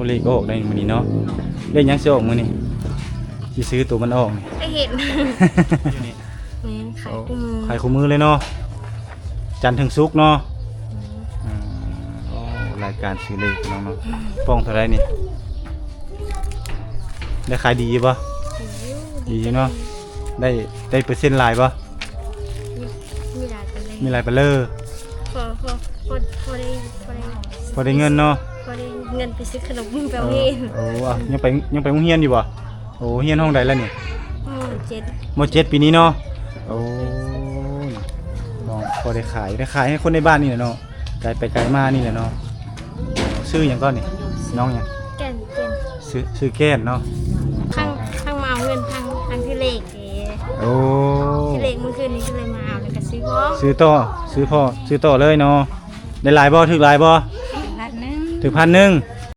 เลขออกได้มื้อนี้เนาะเลขหยังสิออกมื้อนี้สิซื้อตัวมันออกนี่ ไม่เห็นแม่ขายคู่มือ ขายคู่มือเลยเนาะจันทร์ถึงศุกร์เนาะอ๋อรายการซื้อเลขน้องเนาะป้องเท่าไรนี่ได้ขายดีป่ะดีเนาะได้เปอร์เซ็นต์หลายป่ะ มีหลายกันเลย มีหลายเปอร์เลอร์ พอได้ พอได้เงินเนาะ พอได้เงินไปซื้อขนมไปเอาเอง โอ้อ่ะยังไปโรงเรียนอยู่ป่ะโอ้เรียนห้องใดแล้วนี่ 7 ม.7 ปีนี้เนาะโอ้น้องพอได้ขายให้คนในบ้านนี่แหละเนาะไกลไปไกลมานี่แหละเนาะซื้อหยังก่อนนี่น้องหยัง แก่น ซื้อแก้นเนาะ ข้างมาเอาเงินทางที่เลขโอ้ ที่เลขเมื่อคืนนี้ก็เลยมาเอาแล้วก็ซื้อของ ซื้อต่อเลยเนาะได้หลายบ่ถึกหลายบ่ 1,000นึง ถึก1,000